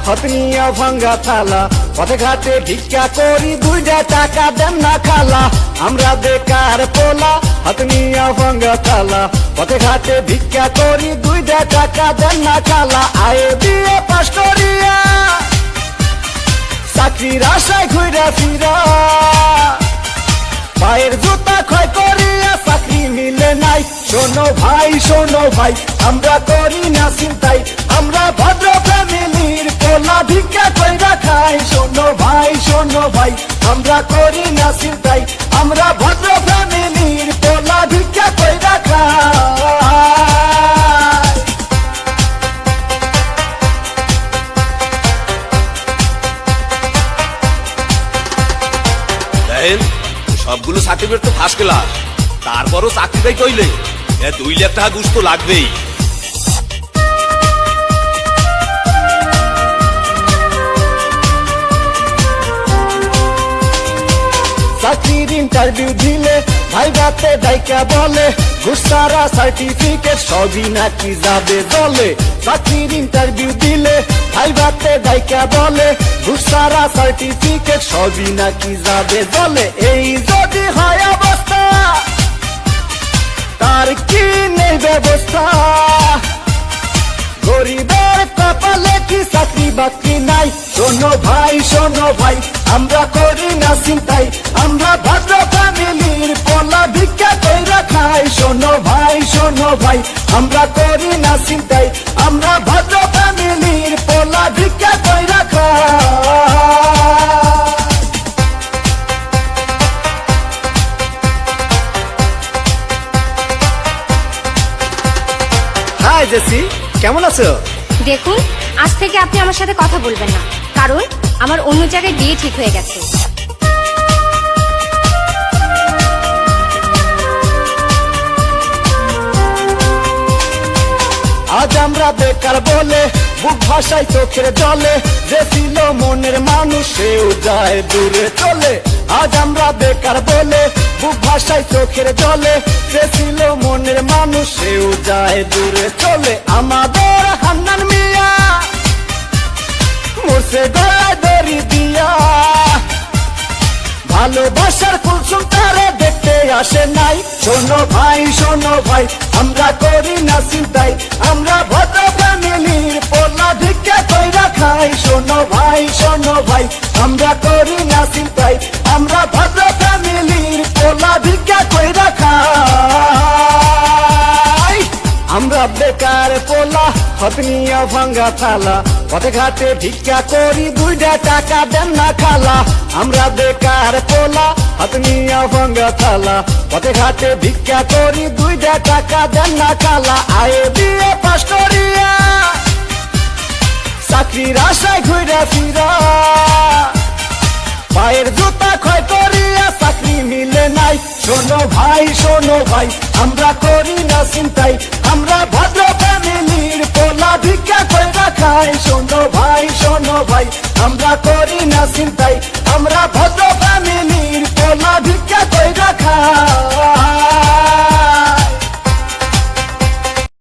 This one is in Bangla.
হাত নিয়া ভাঙ্গা থালা, পথে ঘাটে ভিক্ষা করি, 2টা টাকা দেন না খালা। আমরা বেকার পোলা, হাত নিয়া ভাঙ্গা থালা, পথে ঘাটে ভিক্ষা করি, 2টা টাকা দেন না খালা। আয়ে বিয়ে পাশ করিয়া চাকরির আশায় ঘুরা ফিরা, পায়ের জুতা ক্ষয় করিয়া চাকরি মিলে নাই। শোনো ভাই আমরা করি না চিন্তাই, আমরা ভদ্র ফ্যামিলির পোলা, ভিক্ষা কইরা খাই। শোনো ভাই আমরা করি না চিন্তাই, আমরা ভদ্র ফ্যামিলির পোলা, ভিক্ষা কইরা খাই। সবগুলো সার্টিফিকেট তো ফার্স্ট ক্লাস, তারপরও চাকরিটাই কইলে 2 লাখ টাকা ঘুষ তো লাগবেই। চাকরির ইন্টারভিউ দিলে ভাইবাতে ডাইকা বলে, ঘুষ ছাড়া সার্টিফিকেট সবই নাকি যাবে জলে। চাকরির ইন্টারভিউ দিলে ভাইবাতে ডাইকা বলে, ঘুষ ছাড়া সার্টিফিকেট সবই নাকি যাবে জলে। এই যদি হয় অবস্থা, তার কি নেই ব্যবস্থা? গরিবের কপালে কি চাকরি বাকরি নাই? শোনো ভাই আমরা করি না চিন্তাই, আমরা ভদ্র ফ্যামিলির পোলা, ভিক্ষা কইরা খাই। শোনো ভাই আমরা করি না চিন্তাই, আমরা ভদ্র ফ্যামিলির পোলা, ভিক্ষা কইরা খাই। হাই জেসি, কেমন আছো? দেখুন, আজ থেকে আপনি আমার সাথে কথা বলবেন না, কারণ আমার অন্য জায়গায় বিয়ে ঠিক হয়ে গেছে। আজ আমরা বেকার বলে বুক ভাষায় চোখের জলে, যে ছিল মনের মানুষ সেও যায় দূরে চলে। আজ আমরা বেকার বলে বুক ভাষায় চোখের জলে, যে ছিল মনের মানুষ সেও যায় দূরে চলে। আমাদের হান্নান মিয়া মরছে গলায় দড়ি দিয়া, ভালোবাসার কুলসুম তারে দেখতে আসে নাই। শোনো ভাই আমরা করি না চিন্তাই, আমরা ভদ্র ফ্যামিলির পোলা, ভিক্ষা কইরা খাই। শোনো ভাই আমরা করি না চিন্তাই, আমরা ভদ্র ফ্যামিলির পোলা, ভিক্ষা কইরা খাই। আমরা বেকার পোলা, হাত নিয়া ভাঙ্গা থালা, পথে ঘাটে ভিক্ষা করি, 2টা টাকা দেন না খালা। আমরা বেকার পোলা, হাত নিয়া ভাঙ্গা থালা, পথে ঘাটে ভিক্ষা করি, 2টা টাকা দেন না খালা। আয়ে বিয়ে পাশ করিয়া চাকরির আশায় ঘুরা ফিরা, পায়ের জুতা ক্ষয় করিয়া চাকরি মিলে নাই। শোনো ভাই আমরা করি না চিন্তাই, আমরা